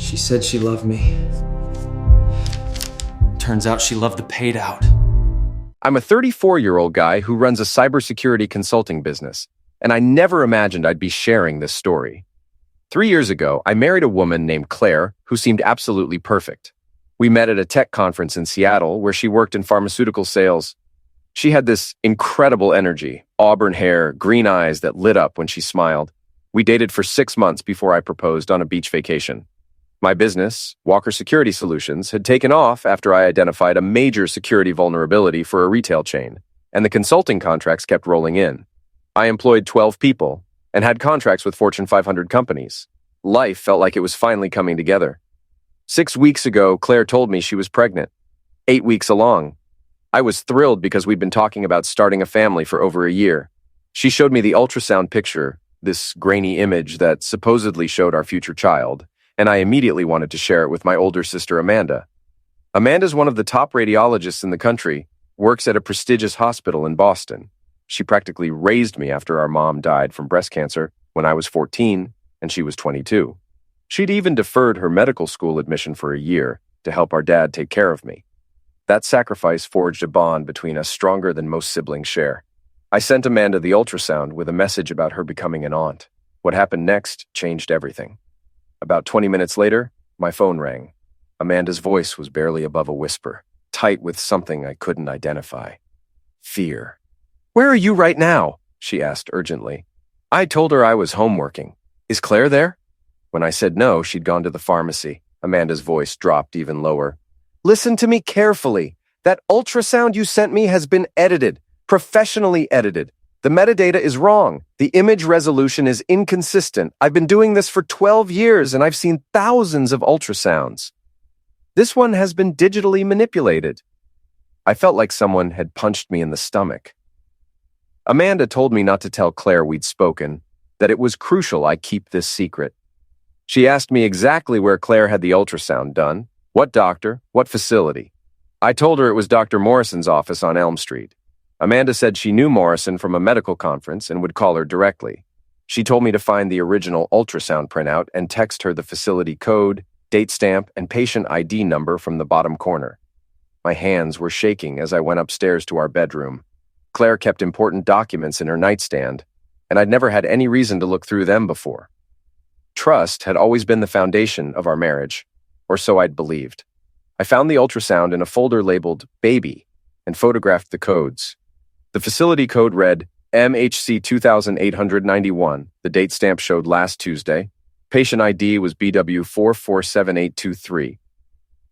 She said she loved me. Turns out she loved the paid out. I'm a 34-year-old guy who runs a cybersecurity consulting business, and I never imagined I'd be sharing this story. 3 years ago, I married a woman named Claire who seemed absolutely perfect. We met at a tech conference in Seattle where she worked in pharmaceutical sales. She had this incredible energy, auburn hair, green eyes that lit up when she smiled. We dated for 6 months before I proposed on a beach vacation. My business, Walker Security Solutions, had taken off after I identified a major security vulnerability for a retail chain, and the consulting contracts kept rolling in. I employed 12 people and had contracts with Fortune 500 companies. Life felt like it was finally coming together. 6 weeks ago, Claire told me she was pregnant. 8 weeks along. I was thrilled because we'd been talking about starting a family for over a year. She showed me the ultrasound picture, this grainy image that supposedly showed our future child, and I immediately wanted to share it with my older sister, Amanda. Amanda's one of the top radiologists in the country, works at a prestigious hospital in Boston. She practically raised me after our mom died from breast cancer when I was 14 and she was 22. She'd even deferred her medical school admission for a year to help our dad take care of me. That sacrifice forged a bond between us stronger than most siblings share. I sent Amanda the ultrasound with a message about her becoming an aunt. What happened next changed everything. About 20 minutes later, my phone rang. Amanda's voice was barely above a whisper, tight with something I couldn't identify. Fear. "Where are you right now?" she asked urgently. I told her I was home working. "Is Claire there?" When I said no, she'd gone to the pharmacy. Amanda's voice dropped even lower. "Listen to me carefully. That ultrasound you sent me has been edited, professionally edited. The metadata is wrong. The image resolution is inconsistent. I've been doing this for 12 years and I've seen thousands of ultrasounds. This one has been digitally manipulated." I felt like someone had punched me in the stomach. Amanda told me not to tell Claire we'd spoken, that it was crucial I keep this secret. She asked me exactly where Claire had the ultrasound done, what doctor, what facility. I told her it was Dr. Morrison's office on Elm Street. Amanda said she knew Morrison from a medical conference and would call her directly. She told me to find the original ultrasound printout and text her the facility code, date stamp, and patient ID number from the bottom corner. My hands were shaking as I went upstairs to our bedroom. Claire kept important documents in her nightstand, and I'd never had any reason to look through them before. Trust had always been the foundation of our marriage, or so I'd believed. I found the ultrasound in a folder labeled Baby and photographed the codes. The facility code read MHC 2891. The date stamp showed last Tuesday. Patient ID was BW 447823.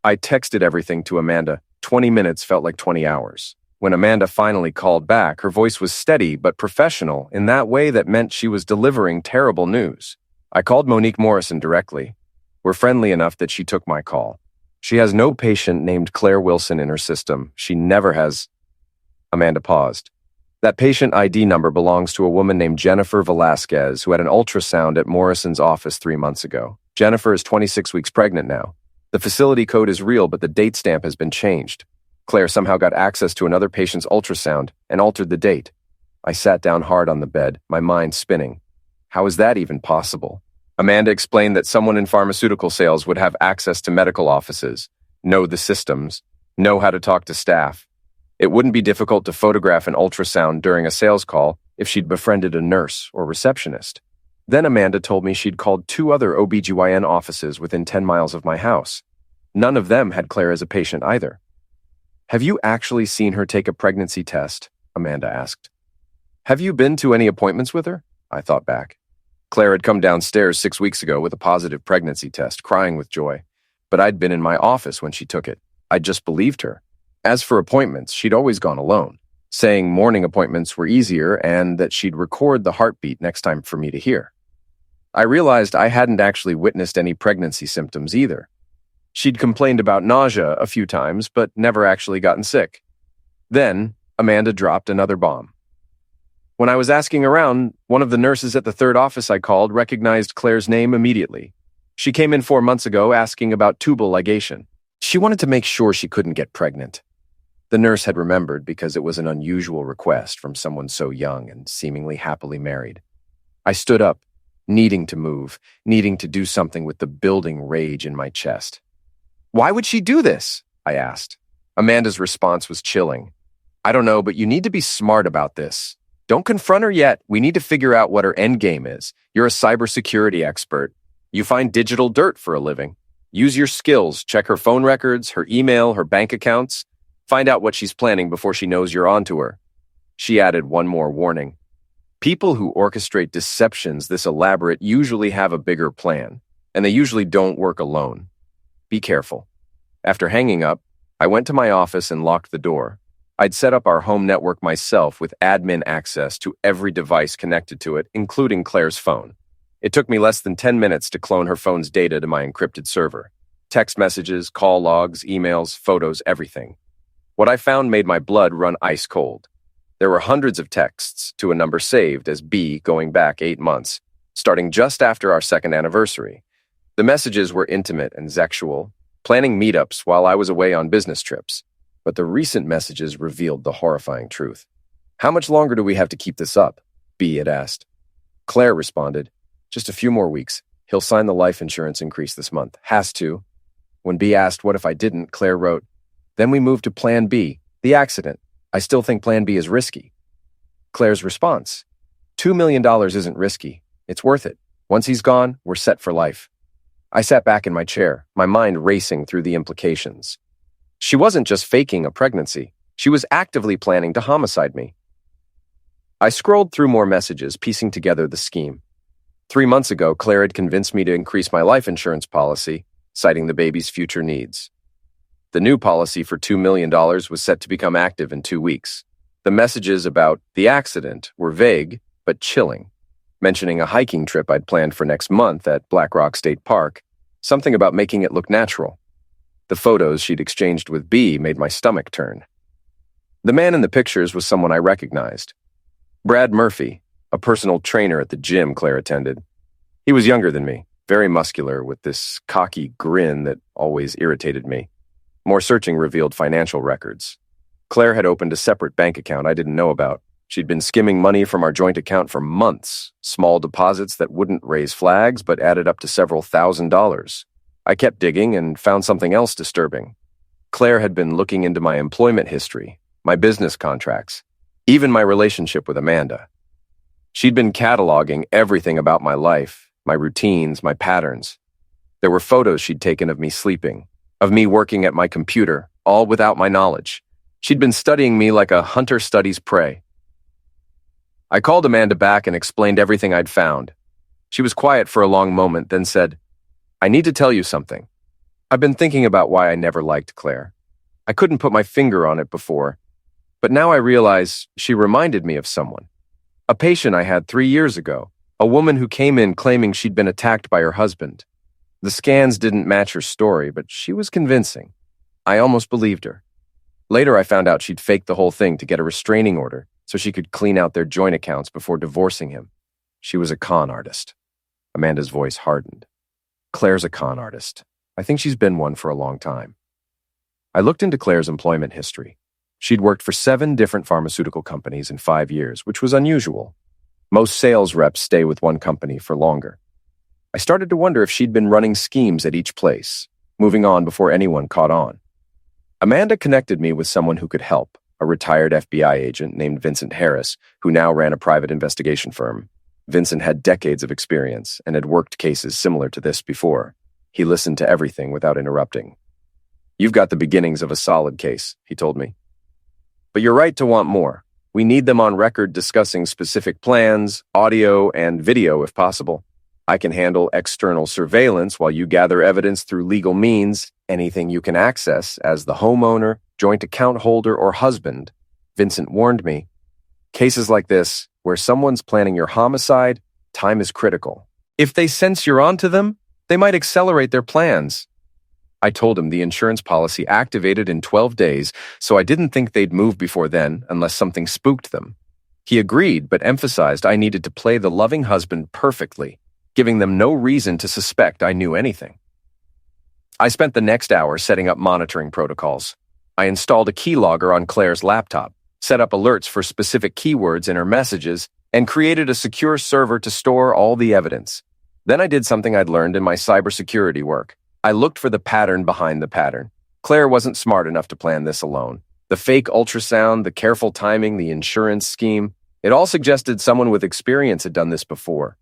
I texted everything to Amanda. 20 minutes felt like 20 hours. When Amanda finally called back, her voice was steady but professional in that way that meant she was delivering terrible news. I called Monique Morrison directly. We're friendly enough that she took my call. She has no patient named Claire Wilson in her system. She never has. Amanda paused. That patient ID number belongs to a woman named Jennifer Velasquez who had an ultrasound at Morrison's office 3 months ago. Jennifer is 26 weeks pregnant now. The facility code is real, but the date stamp has been changed. Claire somehow got access to another patient's ultrasound and altered the date. I sat down hard on the bed, my mind spinning. How is that even possible? Amanda explained that someone in pharmaceutical sales would have access to medical offices, know the systems, know how to talk to staff. It wouldn't be difficult to photograph an ultrasound during a sales call if she'd befriended a nurse or receptionist. Then Amanda told me she'd called 2 other OBGYN offices within 10 miles of my house. None of them had Claire as a patient either. "Have you actually seen her take a pregnancy test?" Amanda asked. "Have you been to any appointments with her?" I thought back. Claire had come downstairs 6 weeks ago with a positive pregnancy test, crying with joy. But I'd been in my office when she took it. I'd just believed her. As for appointments, she'd always gone alone, saying morning appointments were easier and that she'd record the heartbeat next time for me to hear. I realized I hadn't actually witnessed any pregnancy symptoms either. She'd complained about nausea a few times, but never actually gotten sick. Then, Amanda dropped another bomb. When I was asking around, one of the nurses at the 3rd office I called recognized Claire's name immediately. She came in 4 months ago asking about tubal ligation. She wanted to make sure she couldn't get pregnant. The nurse had remembered because it was an unusual request from someone so young and seemingly happily married. I stood up. needing to move, needing to do something with the building rage in my chest. "Why would she do this?" I asked. Amanda's response was chilling. "I don't know, but you need to be smart about this. Don't confront her yet. We need to figure out what her end game is. You're a cybersecurity expert. You find digital dirt for a living. Use your skills. Check her phone records, her email, her bank accounts. Find out what she's planning before she knows you're onto her." She added one more warning. "People who orchestrate deceptions this elaborate usually have a bigger plan, and they usually don't work alone. Be careful." After hanging up, I went to my office and locked the door. I'd set up our home network myself with admin access to every device connected to it, including Claire's phone. It took me less than 10 minutes to clone her phone's data to my encrypted server. Text messages, call logs, emails, photos, everything. What I found made my blood run ice cold. There were hundreds of texts to a number saved as B going back 8 months, starting just after our second anniversary. The messages were intimate and sexual, planning meetups while I was away on business trips. But the recent messages revealed the horrifying truth. "How much longer do we have to keep this up?" B had asked. Claire responded, "Just a few more weeks. He'll sign the life insurance increase this month. Has to." When B asked what if I didn't, Claire wrote, "Then we move to Plan B, the accident. I still think Plan B is risky." Claire's response, $2 million isn't risky. It's worth it. Once he's gone, we're set for life. I sat back in my chair, my mind racing through the implications. She wasn't just faking a pregnancy. She was actively planning to homicide me. I scrolled through more messages, piecing together the scheme. 3 months ago, Claire had convinced me to increase my life insurance policy, citing the baby's future needs. The new policy for $2 million was set to become active in 2 weeks. The messages about the accident were vague, but chilling, mentioning a hiking trip I'd planned for next month at Black Rock State Park, something about making it look natural. The photos she'd exchanged with B made my stomach turn. The man in the pictures was someone I recognized. Brad Murphy, a personal trainer at the gym Claire attended. He was younger than me, very muscular, with this cocky grin that always irritated me. More searching revealed financial records. Claire had opened a separate bank account I didn't know about. She'd been skimming money from our joint account for months, small deposits that wouldn't raise flags but added up to several $1,000s. I kept digging and found something else disturbing. Claire had been looking into my employment history, my business contracts, even my relationship with Amanda. She'd been cataloging everything about my life, my routines, my patterns. There were photos she'd taken of me sleeping, of me working at my computer, all without my knowledge. She'd been studying me like a hunter studies prey. I called Amanda back and explained everything I'd found. She was quiet for a long moment, then said, "I need to tell you something. I've been thinking about why I never liked Claire. I couldn't put my finger on it before, but now I realize she reminded me of someone. A patient I had 3 years ago, a woman who came in claiming she'd been attacked by her husband. The scans didn't match her story, but she was convincing. I almost believed her. Later, I found out she'd faked the whole thing to get a restraining order so she could clean out their joint accounts before divorcing him. She was a con artist." Amanda's voice hardened. "Claire's a con artist. I think she's been one for a long time." I looked into Claire's employment history. She'd worked for 7 different pharmaceutical companies in 5 years, which was unusual. Most sales reps stay with one company for longer. I started to wonder if she'd been running schemes at each place, moving on before anyone caught on. Amanda connected me with someone who could help, a retired FBI agent named Vincent Harris, who now ran a private investigation firm. Vincent had decades of experience and had worked cases similar to this before. He listened to everything without interrupting. "You've got the beginnings of a solid case," he told me. "But you're right to want more. We need them on record discussing specific plans, audio, and video if possible. I can handle external surveillance while you gather evidence through legal means, anything you can access as the homeowner, joint account holder, or husband." Vincent warned me. "Cases like this, where someone's planning your homicide, time is critical. If they sense you're onto them, they might accelerate their plans." I told him the insurance policy activated in 12 days, so I didn't think they'd move before then unless something spooked them. He agreed, but emphasized I needed to play the loving husband perfectly, giving them no reason to suspect I knew anything. I spent the next hour setting up monitoring protocols. I installed a keylogger on Claire's laptop, set up alerts for specific keywords in her messages, and created a secure server to store all the evidence. Then I did something I'd learned in my cybersecurity work. I looked for the pattern behind the pattern. Claire wasn't smart enough to plan this alone. The fake ultrasound, the careful timing, the insurance scheme, it all suggested someone with experience had done this before.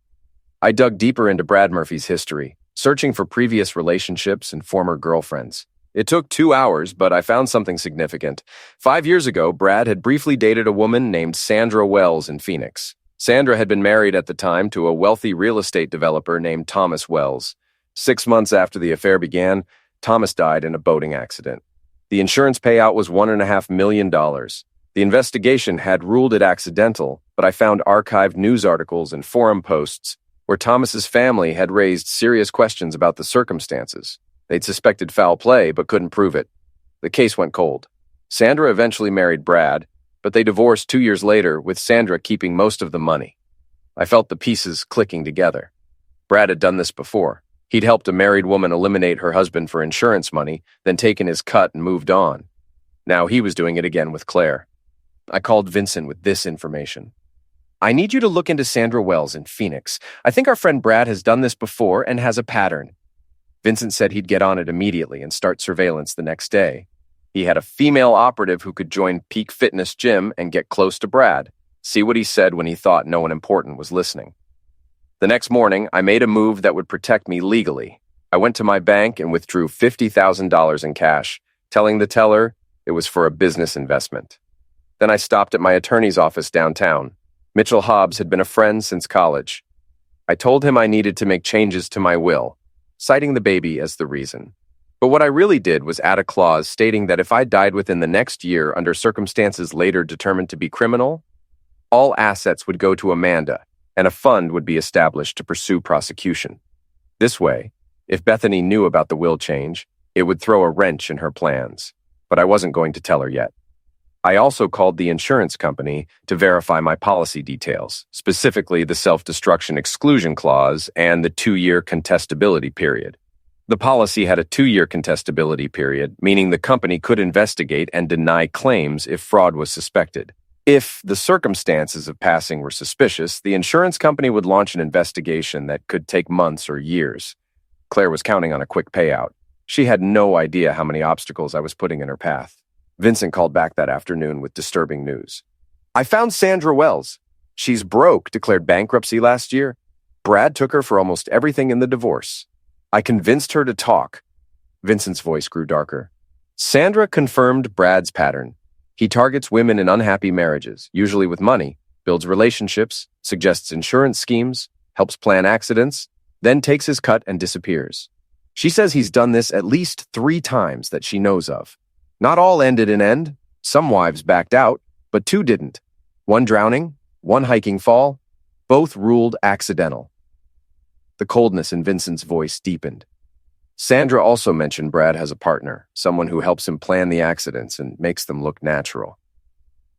I dug deeper into Brad Murphy's history, searching for previous relationships and former girlfriends. It took 2 hours, but I found something significant. 5 years ago, Brad had briefly dated a woman named Sandra Wells in Phoenix. Sandra had been married at the time to a wealthy real estate developer named Thomas Wells. 6 months after the affair began, Thomas died in a boating accident. The insurance payout was $1.5 million. The investigation had ruled it accidental, but I found archived news articles and forum posts where Thomas's family had raised serious questions about the circumstances. They'd suspected foul play, but couldn't prove it. The case went cold. Sandra eventually married Brad, but they divorced 2 years later, with Sandra keeping most of the money. I felt the pieces clicking together. Brad had done this before. He'd helped a married woman eliminate her husband for insurance money, then taken his cut and moved on. Now he was doing it again with Claire. I called Vincent with this information. I need you to look into Sandra Wells in Phoenix. I think our friend Brad has done this before and has a pattern. Vincent said he'd get on it immediately and start surveillance the next day. He had a female operative who could join Peak Fitness Gym and get close to Brad, see what he said when he thought no one important was listening. The next morning, I made a move that would protect me legally. I went to my bank and withdrew $50,000 in cash, telling the teller it was for a business investment. Then I stopped at my attorney's office downtown. Mitchell Hobbs had been a friend since college. I told him I needed to make changes to my will, citing the baby as the reason. But what I really did was add a clause stating that if I died within the next year under circumstances later determined to be criminal, all assets would go to Amanda, and a fund would be established to pursue prosecution. This way, if Bethany knew about the will change, it would throw a wrench in her plans. But I wasn't going to tell her yet. I also called the insurance company to verify my policy details, specifically the self-destruction exclusion clause and the 2-year contestability period. The policy had a 2-year contestability period, meaning the company could investigate and deny claims if fraud was suspected. If the circumstances of passing were suspicious, the insurance company would launch an investigation that could take months or years. Claire was counting on a quick payout. She had no idea how many obstacles I was putting in her path. Vincent called back that afternoon with disturbing news. I found Sandra Wells. She's broke, declared bankruptcy last year. Brad took her for almost everything in the divorce. I convinced her to talk. Vincent's voice grew darker. Sandra confirmed Brad's pattern. He targets women in unhappy marriages, usually with money, builds relationships, suggests insurance schemes, helps plan accidents, then takes his cut and disappears. She says he's done this at least 3 times that she knows of. Not all ended in end. Some wives backed out, but 2 didn't. 1 drowning, 1 hiking fall, both ruled accidental. The coldness in Vincent's voice deepened. Sandra also mentioned Brad has a partner, someone who helps him plan the accidents and makes them look natural.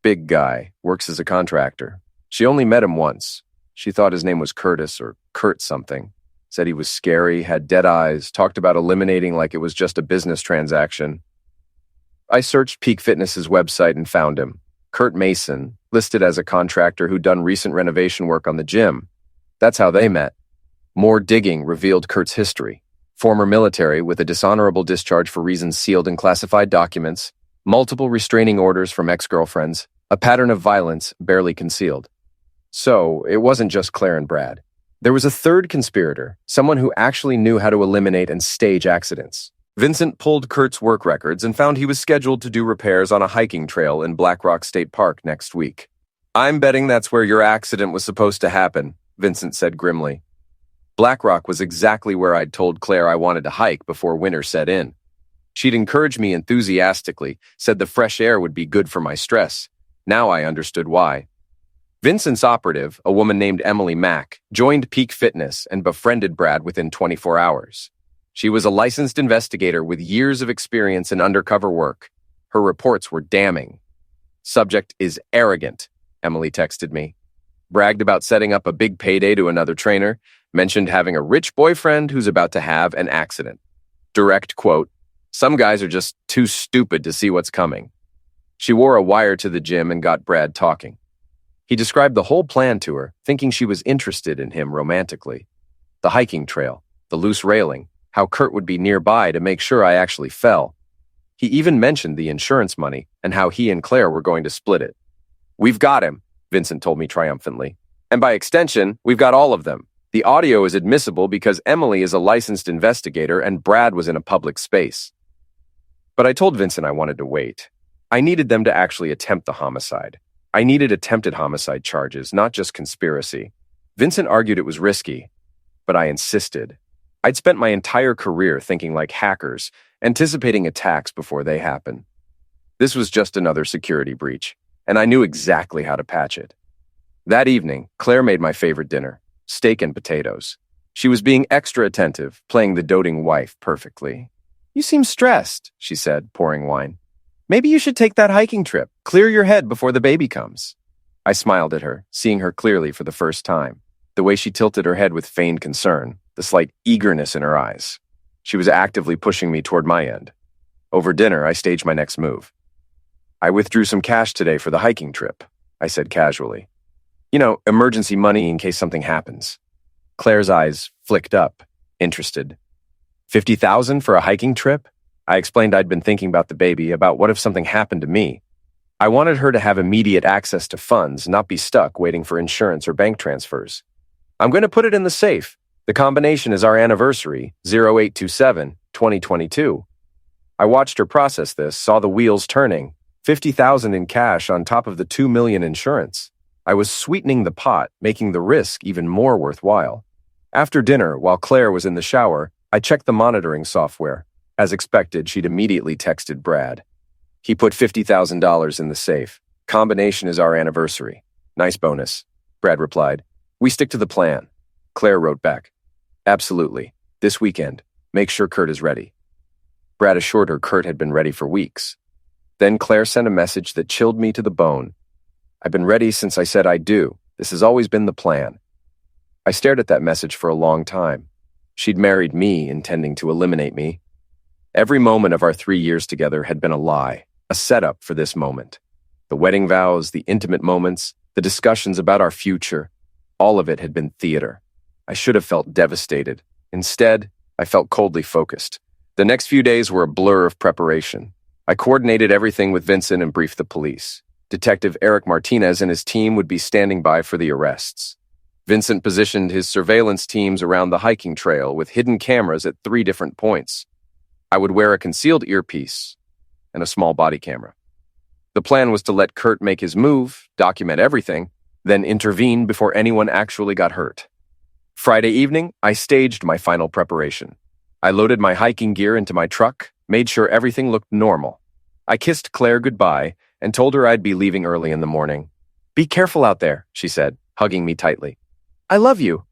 Big guy, works as a contractor. She only met him once. She thought his name was Curtis or Kurt something. Said he was scary, had dead eyes, talked about eliminating like it was just a business transaction. I searched Peak Fitness's website and found him. Kurt Mason, listed as a contractor who'd done recent renovation work on the gym. That's how they met. More digging revealed Kurt's history. Former military with a dishonorable discharge for reasons sealed in classified documents, multiple restraining orders from ex-girlfriends, a pattern of violence barely concealed. So, it wasn't just Claire and Brad. There was a third conspirator, someone who actually knew how to eliminate and stage accidents. Vincent pulled Kurt's work records and found he was scheduled to do repairs on a hiking trail in Black Rock State Park next week. I'm betting that's where your accident was supposed to happen, Vincent said grimly. Black Rock was exactly where I'd told Claire I wanted to hike before winter set in. She'd encouraged me enthusiastically, said the fresh air would be good for my stress. Now I understood why. Vincent's operative, a woman named Emily Mack, joined Peak Fitness and befriended Brad within 24 hours. She was a licensed investigator with years of experience in undercover work. Her reports were damning. Subject is arrogant, Emily texted me. Bragged about setting up a big payday to another trainer, mentioned having a rich boyfriend who's about to have an accident. Direct quote, "Some guys are just too stupid to see what's coming." She wore a wire to the gym and got Brad talking. He described the whole plan to her, thinking she was interested in him romantically. The hiking trail, the loose railing, how Kurt would be nearby to make sure I actually fell. He even mentioned the insurance money and how he and Claire were going to split it. "We've got him," Vincent told me triumphantly. "And by extension, we've got all of them. The audio is admissible because Emily is a licensed investigator and Brad was in a public space." But I told Vincent I wanted to wait. I needed them to actually attempt the homicide. I needed attempted homicide charges, not just conspiracy. Vincent argued it was risky, but I insisted. I'd spent my entire career thinking like hackers, anticipating attacks before they happen. This was just another security breach, and I knew exactly how to patch it. That evening, Claire made my favorite dinner, steak and potatoes. She was being extra attentive, playing the doting wife perfectly. "You seem stressed," she said, pouring wine. "Maybe you should take that hiking trip. Clear your head before the baby comes." I smiled at her, seeing her clearly for the first time. The way she tilted her head with feigned concern, the slight eagerness in her eyes. She was actively pushing me toward my end. Over dinner, I staged my next move. "I withdrew some cash today for the hiking trip," I said casually. "You know, emergency money in case something happens." Claire's eyes flicked up, interested. "50,000 for a hiking trip?" I explained I'd been thinking about the baby, about what if something happened to me. I wanted her to have immediate access to funds, not be stuck waiting for insurance or bank transfers. "I'm going to put it in the safe. The combination is our anniversary, 0827-2022. I watched her process this, saw the wheels turning, 50,000 in cash on top of the 2 million insurance. I was sweetening the pot, making the risk even more worthwhile. After dinner, while Claire was in the shower, I checked the monitoring software. As expected, she'd immediately texted Brad. "He put $50,000 in the safe. Combination is our anniversary. Nice bonus," Brad replied. "We stick to the plan." Claire wrote back, "Absolutely. This weekend. Make sure Kurt is ready." Brad assured her Kurt had been ready for weeks. Then Claire sent a message that chilled me to the bone. "I've been ready since I said I do. This has always been the plan." I stared at that message for a long time. She'd married me, intending to eliminate me. Every moment of our 3 years together had been a lie, a setup for this moment. The wedding vows, the intimate moments, the discussions about our future, all of it had been theater. I should have felt devastated. Instead, I felt coldly focused. The next few days were a blur of preparation. I coordinated everything with Vincent and briefed the police. Detective Eric Martinez and his team would be standing by for the arrests. Vincent positioned his surveillance teams around the hiking trail with hidden cameras at 3 different points. I would wear a concealed earpiece and a small body camera. The plan was to let Kurt make his move, document everything, then intervene before anyone actually got hurt. Friday evening, I staged my final preparation. I loaded my hiking gear into my truck, made sure everything looked normal. I kissed Claire goodbye and told her I'd be leaving early in the morning. "Be careful out there," she said, hugging me tightly. "I love you."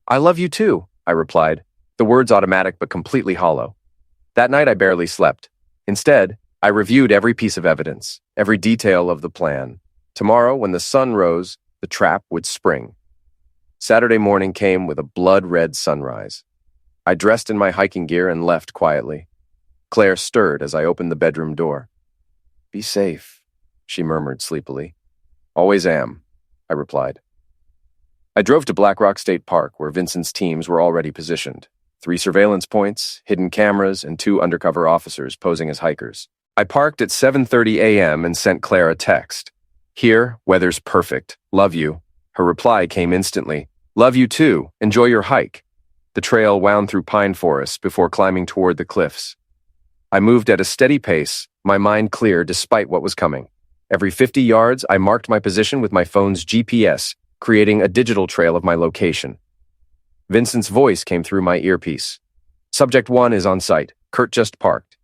"I love you too," I replied, the words automatic but completely hollow. That night I barely slept. Instead, I reviewed every piece of evidence, every detail of the plan. Tomorrow, when the sun rose, the trap would spring. Saturday morning came with a blood-red sunrise. I dressed in my hiking gear and left quietly. Claire stirred as I opened the bedroom door. "Be safe," she murmured sleepily. "Always am," I replied. I drove to Black Rock State Park, where Vincent's teams were already positioned. 3 surveillance points, hidden cameras, and 2 undercover officers posing as hikers. I parked at 7:30 a.m. and sent Claire a text. "Here, weather's perfect. Love you." Her reply came instantly. "Love you too. Enjoy your hike." The trail wound through pine forests before climbing toward the cliffs. I moved at a steady pace, my mind clear despite what was coming. Every 50 yards, I marked my position with my phone's GPS, creating a digital trail of my location. Vincent's voice came through my earpiece. "Subject 1 is on site. Kurt just parked.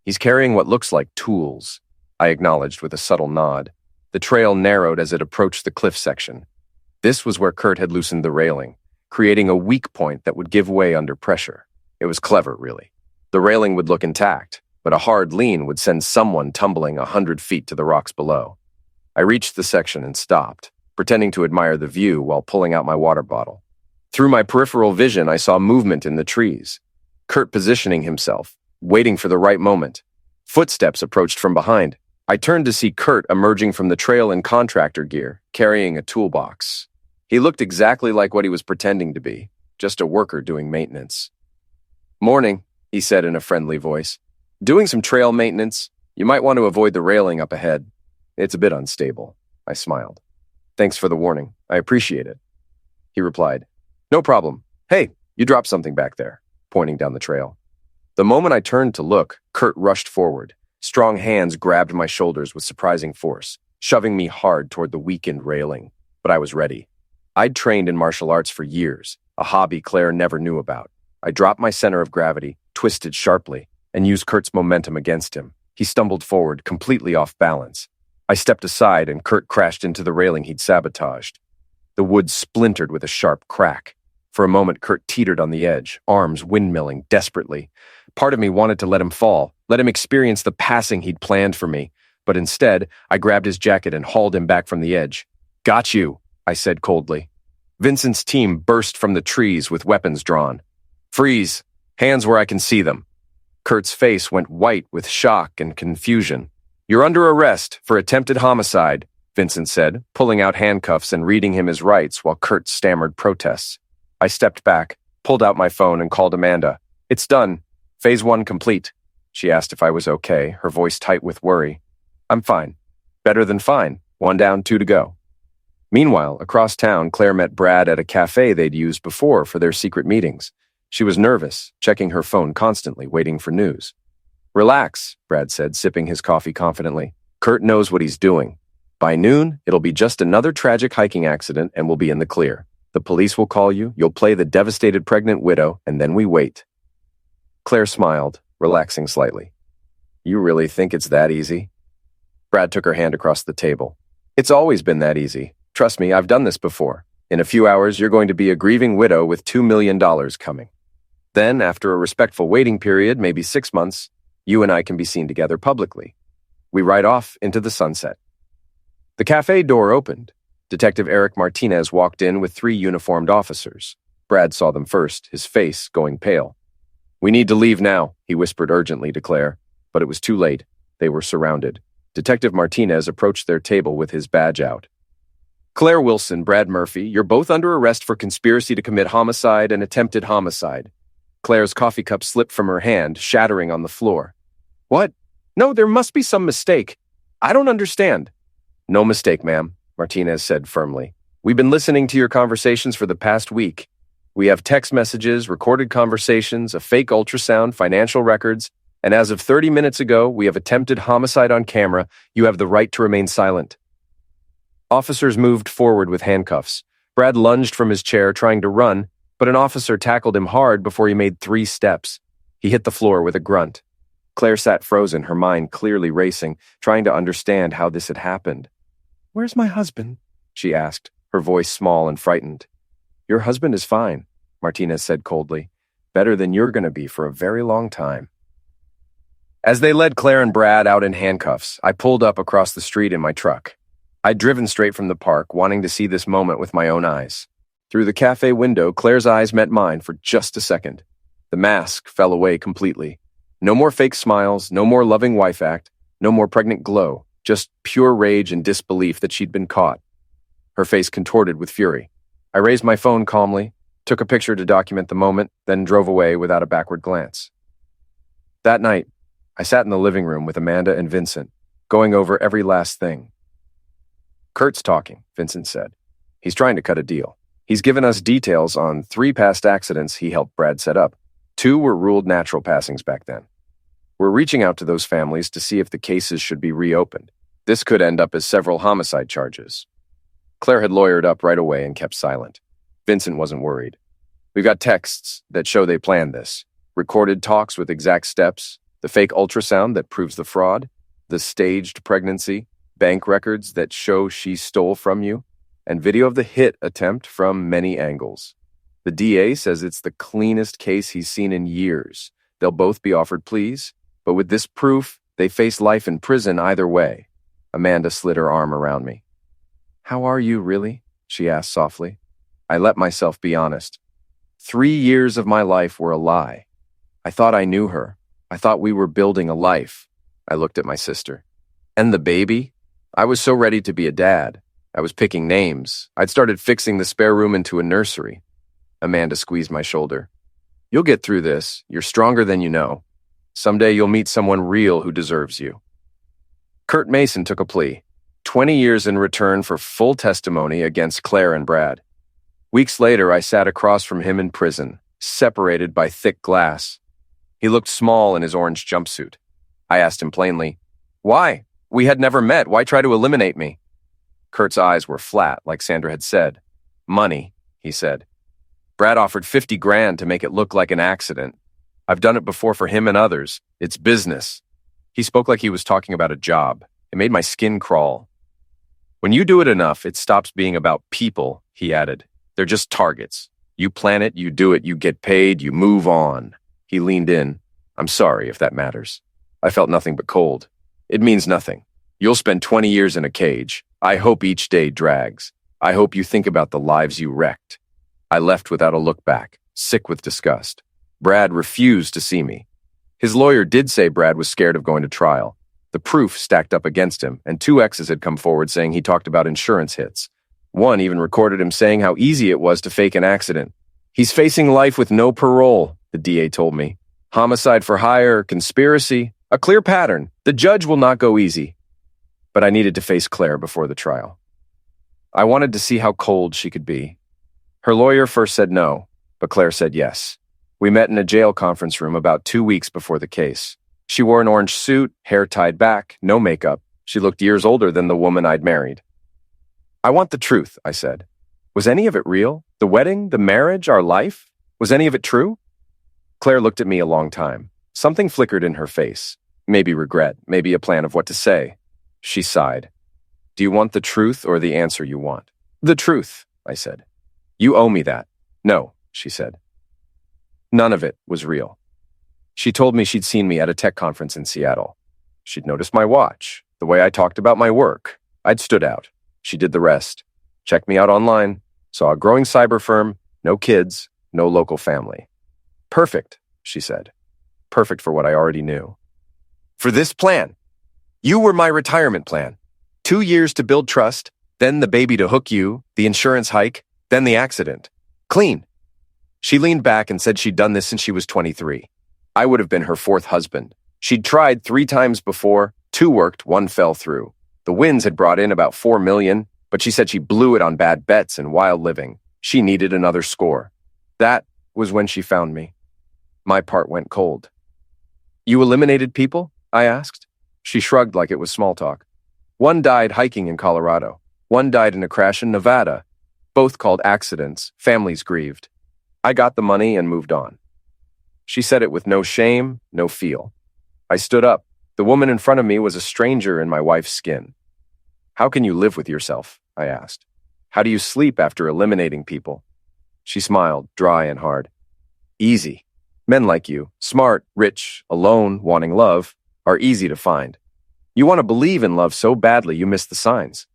He's carrying what looks like tools," I acknowledged with a subtle nod. The trail narrowed as it approached the cliff section. This was where Kurt had loosened the railing, creating a weak point that would give way under pressure. It was clever, really. The railing would look intact, but a hard lean would send someone tumbling 100 feet to the rocks below. I reached the section and stopped, pretending to admire the view while pulling out my water bottle. Through my peripheral vision, I saw movement in the trees. Kurt positioning himself, waiting for the right moment. Footsteps approached from behind. I turned to see Kurt emerging from the trail in contractor gear, carrying a toolbox. He looked exactly like what he was pretending to be, just a worker doing maintenance. "Morning," he said in a friendly voice. "Doing some trail maintenance. You might want to avoid the railing up ahead. It's a bit unstable." I smiled. "Thanks for the warning. I appreciate it." He replied, "No problem. Hey, you dropped something back there," pointing down the trail. The moment I turned to look, Kurt rushed forward. Strong hands grabbed my shoulders with surprising force, shoving me hard toward the weakened railing. But I was ready. I'd trained in martial arts for years, a hobby Claire never knew about. I dropped my center of gravity, twisted sharply, and used Kurt's momentum against him. He stumbled forward, completely off balance. I stepped aside and Kurt crashed into the railing he'd sabotaged. The wood splintered with a sharp crack. For a moment, Kurt teetered on the edge, arms windmilling desperately. Part of me wanted to let him fall, let him experience the passing he'd planned for me. But instead, I grabbed his jacket and hauled him back from the edge. "Got you," I said coldly. Vincent's team burst from the trees with weapons drawn. "Freeze! Hands where I can see them." Kurt's face went white with shock and confusion. "You're under arrest for attempted homicide," Vincent said, pulling out handcuffs and reading him his rights while Kurt stammered protests. I stepped back, pulled out my phone, and called Amanda. "It's done. Phase 1 complete." She asked if I was okay, her voice tight with worry. "I'm fine. Better than fine. 1 down, 2 to go." Meanwhile, across town, Claire met Brad at a cafe they'd used before for their secret meetings. She was nervous, checking her phone constantly, waiting for news. "Relax," Brad said, sipping his coffee confidently. "Kurt knows what he's doing. By noon, it'll be just another tragic hiking accident and we'll be in the clear. The police will call you, you'll play the devastated pregnant widow, and then we wait." Claire smiled, relaxing slightly. "You really think it's that easy?" Brad took her hand across the table. "It's always been that easy. Trust me, I've done this before. In a few hours, you're going to be a grieving widow with $2 million coming. Then, after a respectful waiting period, maybe 6 months, you and I can be seen together publicly. We ride off into the sunset." The cafe door opened. Detective Eric Martinez walked in with 3 uniformed officers. Brad saw them first, his face going pale. "We need to leave now," he whispered urgently to Claire. But it was too late. They were surrounded. Detective Martinez approached their table with his badge out. "Claire Wilson, Brad Murphy, you're both under arrest for conspiracy to commit homicide and attempted homicide." Claire's coffee cup slipped from her hand, shattering on the floor. "What? No, there must be some mistake. I don't understand." "No mistake, ma'am," Martinez said firmly. "We've been listening to your conversations for the past week. We have text messages, recorded conversations, a fake ultrasound, financial records, and as of 30 minutes ago, we have attempted homicide on camera. You have the right to remain silent." Officers moved forward with handcuffs. Brad lunged from his chair, trying to run, but an officer tackled him hard before he made 3 steps. He hit the floor with a grunt. Claire sat frozen, her mind clearly racing, trying to understand how this had happened. "Where's my husband?" she asked, her voice small and frightened. "Your husband is fine," Martinez said coldly. "Better than you're going to be for a very long time." As they led Claire and Brad out in handcuffs, I pulled up across the street in my truck. I'd driven straight from the park, wanting to see this moment with my own eyes. Through the cafe window, Claire's eyes met mine for just a second. The mask fell away completely. No more fake smiles, no more loving wife act, no more pregnant glow, just pure rage and disbelief that she'd been caught. Her face contorted with fury. I raised my phone calmly, took a picture to document the moment, then drove away without a backward glance. That night, I sat in the living room with Amanda and Vincent, going over every last thing. "Kurt's talking," Vincent said. "He's trying to cut a deal. He's given us details on 3 past accidents he helped Brad set up. 2 were ruled natural passings back then. We're reaching out to those families to see if the cases should be reopened. This could end up as several homicide charges." Claire had lawyered up right away and kept silent. Vincent wasn't worried. "We've got texts that show they planned this. Recorded talks with exact steps, the fake ultrasound that proves the fraud, the staged pregnancy, bank records that show she stole from you, and video of the hit attempt from many angles. The DA says it's the cleanest case he's seen in years. They'll both be offered pleas, but with this proof, they face life in prison either way." Amanda slid her arm around me. "How are you, really?" she asked softly. I let myself be honest. 3 years of my life were a lie. I thought I knew her. I thought we were building a life. I looked at my sister. And the baby? I was so ready to be a dad. I was picking names. I'd started fixing the spare room into a nursery. Amanda squeezed my shoulder. You'll get through this. You're stronger than you know. Someday you'll meet someone real who deserves you. Kurt Mason took a plea. 20 years in return for full testimony against Claire and Brad. Weeks later, I sat across from him in prison, separated by thick glass. He looked small in his orange jumpsuit. I asked him plainly, "Why? We had never met. Why try to eliminate me?" Kurt's eyes were flat, like Sandra had said. "Money," he said. "Brad offered 50 grand to make it look like an accident. I've done it before for him and others. It's business." He spoke like he was talking about a job. It made my skin crawl. "When you do it enough, it stops being about people," he added. "They're just targets. You plan it, you do it, you get paid, you move on." He leaned in. "I'm sorry if that matters." I felt nothing but cold. "It means nothing. You'll spend 20 years in a cage. I hope each day drags. I hope you think about the lives you wrecked." I left without a look back, sick with disgust. Brad refused to see me. His lawyer did say Brad was scared of going to trial. The proof stacked up against him, and 2 exes had come forward saying he talked about insurance hits. One even recorded him saying how easy it was to fake an accident. "He's facing life with no parole," the DA told me. "Homicide for hire, conspiracy, a clear pattern. The judge will not go easy." But I needed to face Claire before the trial. I wanted to see how cold she could be. Her lawyer first said no, but Claire said yes. We met in a jail conference room about 2 weeks before the case. She wore an orange suit, hair tied back, no makeup. She looked years older than the woman I'd married. "I want the truth," I said. "Was any of it real? The wedding, the marriage, our life? Was any of it true?" Claire looked at me a long time. Something flickered in her face. Maybe regret, maybe a plan of what to say. She sighed. "Do you want the truth or the answer you want?" "The truth," I said. "You owe me that." "No," she said. None of it was real. She told me she'd seen me at a tech conference in Seattle. She'd noticed my watch, the way I talked about my work. I'd stood out. She did the rest. Checked me out online, saw a growing cyber firm, no kids, no local family. "Perfect," she said. Perfect for what I already knew. "For this plan. You were my retirement plan. 2 years to build trust, then the baby to hook you, the insurance hike, then the accident. Clean." She leaned back and said she'd done this since she was 23. I would have been her 4th husband. She'd tried 3 times before, 2 worked, 1 fell through. The wins had brought in about $4 million, but she said she blew it on bad bets and wild living. She needed another score. That was when she found me. My part went cold. "You eliminated people?" I asked. She shrugged like it was small talk. "One died hiking in Colorado. One died in a crash in Nevada. Both called accidents. Families grieved. I got the money and moved on." She said it with no shame, no feel. I stood up. The woman in front of me was a stranger in my wife's skin. "How can you live with yourself?" I asked. "How do you sleep after eliminating people?" She smiled, dry and hard. "Easy. Men like you, smart, rich, alone, wanting love, are easy to find. You want to believe in love so badly you miss the signs."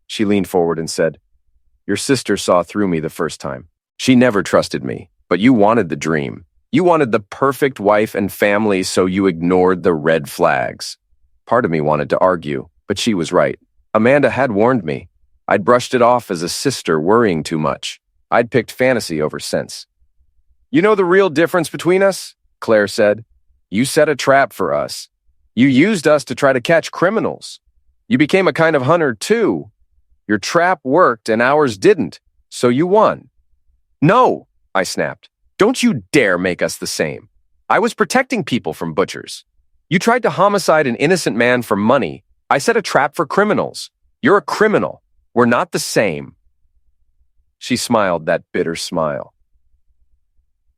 She leaned forward and said, "Your sister saw through me the first time. She never trusted me, but you wanted the dream. You wanted the perfect wife and family, so you ignored the red flags." Part of me wanted to argue, but she was right. Amanda had warned me. I'd brushed it off as a sister worrying too much. I'd picked fantasy over sense. "You know the real difference between us?" Claire said. "You set a trap for us. You used us to try to catch criminals. You became a kind of hunter, too. Your trap worked and ours didn't, so you won." "No," I snapped. "Don't you dare make us the same. I was protecting people from butchers. You tried to homicide an innocent man for money. I set a trap for criminals. You're a criminal. We're not the same." She smiled that bitter smile.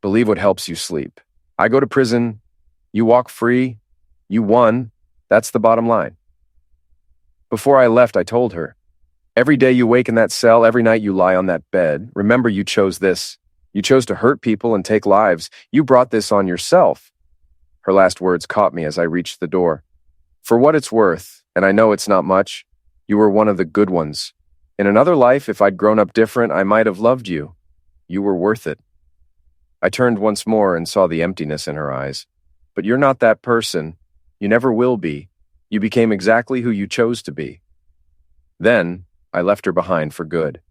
"Believe what helps you sleep. I go to prison. You walk free. You won. That's the bottom line." Before I left, I told her, "Every day you wake in that cell, every night you lie on that bed, remember you chose this. You chose to hurt people and take lives. You brought this on yourself." Her last words caught me as I reached the door. "For what it's worth, and I know it's not much, you were one of the good ones. In another life, if I'd grown up different, I might have loved you. You were worth it." I turned once more and saw the emptiness in her eyes. "But you're not that person. You never will be. You became exactly who you chose to be. Then, I left her behind for good.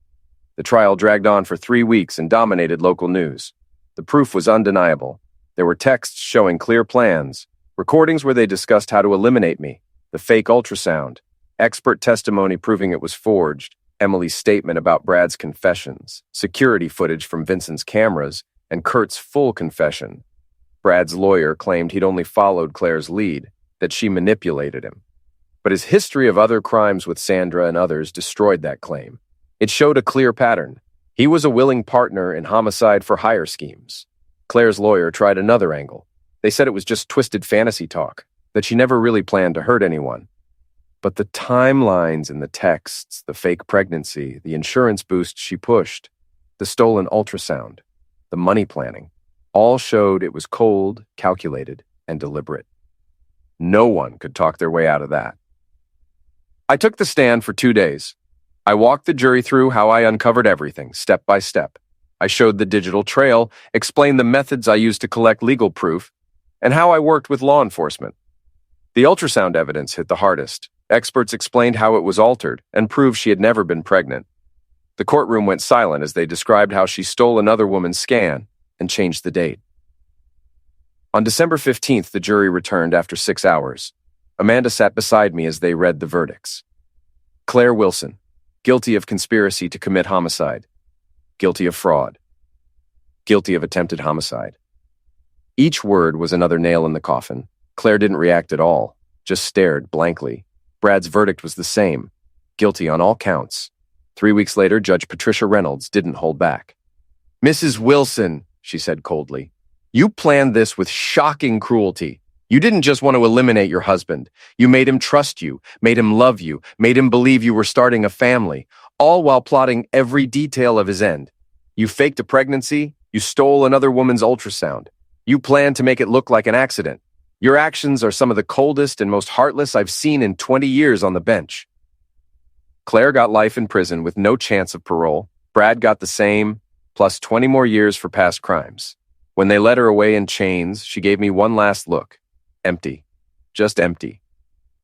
The trial dragged on for 3 weeks and dominated local news. The proof was undeniable. There were texts showing clear plans, recordings where they discussed how to eliminate me, the fake ultrasound, expert testimony proving it was forged, Emily's statement about Brad's confessions, security footage from Vincent's cameras, and Kurt's full confession. Brad's lawyer claimed he'd only followed Claire's lead, that she manipulated him. But his history of other crimes with Sandra and others destroyed that claim. It showed a clear pattern. He was a willing partner in homicide-for-hire schemes. Claire's lawyer tried another angle. They said it was just twisted fantasy talk, that she never really planned to hurt anyone. But the timelines in the texts, the fake pregnancy, the insurance boost she pushed, the stolen ultrasound, the money planning, all showed it was cold, calculated, and deliberate. No one could talk their way out of that. I took the stand for 2 days. I walked the jury through how I uncovered everything, step by step. I showed the digital trail, explained the methods I used to collect legal proof, and how I worked with law enforcement. The ultrasound evidence hit the hardest. Experts explained how it was altered and proved she had never been pregnant. The courtroom went silent as they described how she stole another woman's scan and changed the date. On December 15th, the jury returned after 6 hours. Amanda sat beside me as they read the verdicts. Claire Wilson, guilty of conspiracy to commit homicide. Guilty of fraud. Guilty of attempted homicide. Each word was another nail in the coffin. Claire didn't react at all, just stared blankly. Brad's verdict was the same. Guilty on all counts. 3 weeks later, Judge Patricia Reynolds didn't hold back. "Mrs. Wilson," she said coldly, "you planned this with shocking cruelty. You didn't just want to eliminate your husband. You made him trust you, made him love you, made him believe you were starting a family, all while plotting every detail of his end. You faked a pregnancy. You stole another woman's ultrasound. You planned to make it look like an accident. Your actions are some of the coldest and most heartless I've seen in 20 years on the bench." Claire got life in prison with no chance of parole. Brad got the same, plus 20 more years for past crimes. When they led her away in chains, she gave me one last look. Empty. Just empty.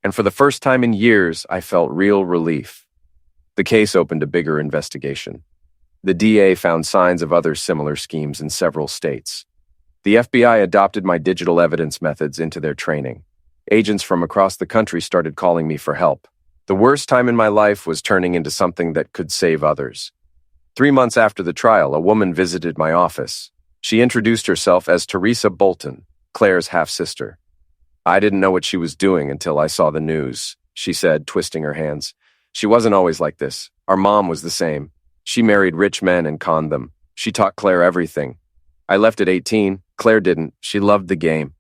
And for the first time in years, I felt real relief. The case opened a bigger investigation. The DA found signs of other similar schemes in several states. The FBI adopted my digital evidence methods into their training. Agents from across the country started calling me for help. The worst time in my life was turning into something that could save others. 3 months after the trial, a woman visited my office. She introduced herself as Teresa Bolton, Claire's half-sister. "I didn't know what she was doing until I saw the news," she said, twisting her hands. "She wasn't always like this. Our mom was the same. She married rich men and conned them. She taught Claire everything. I left at 18. Claire didn't. She loved the game."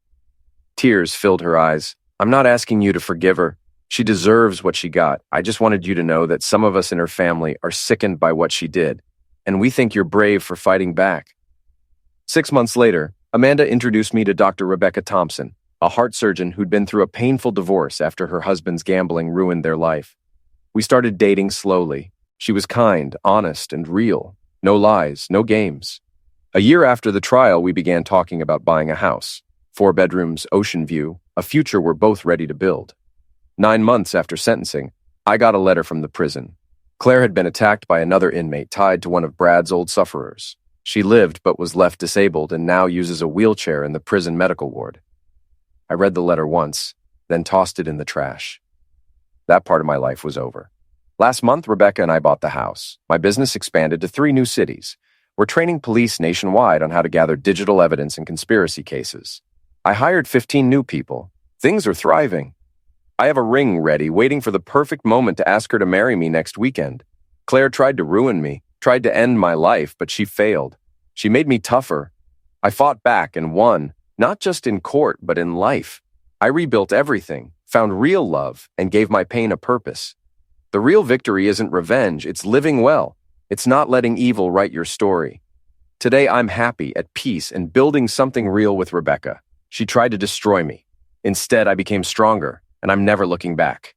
Tears filled her eyes. "I'm not asking you to forgive her. She deserves what she got. I just wanted you to know that some of us in her family are sickened by what she did, and we think you're brave for fighting back." 6 months later, Amanda introduced me to Dr. Rebecca Thompson, a heart surgeon who'd been through a painful divorce after her husband's gambling ruined their life. We started dating slowly. She was kind, honest, and real. No lies, no games. A year after the trial, we began talking about buying a house. 4 bedrooms, ocean view, a future we're both ready to build. 9 months after sentencing, I got a letter from the prison. Claire had been attacked by another inmate tied to one of Brad's old sufferers. She lived but was left disabled and now uses a wheelchair in the prison medical ward. I read the letter once, then tossed it in the trash. That part of my life was over. Last month, Rebecca and I bought the house. My business expanded to 3 new cities. We're training police nationwide on how to gather digital evidence in conspiracy cases. I hired 15 new people. Things are thriving. I have a ring ready, waiting for the perfect moment to ask her to marry me next weekend. Claire tried to ruin me, tried to end my life, but she failed. She made me tougher. I fought back and won, not just in court, but in life. I rebuilt everything, found real love, and gave my pain a purpose. The real victory isn't revenge, it's living well. It's not letting evil write your story. Today I'm happy, at peace, and building something real with Rebecca. She tried to destroy me. Instead, I became stronger, and I'm never looking back.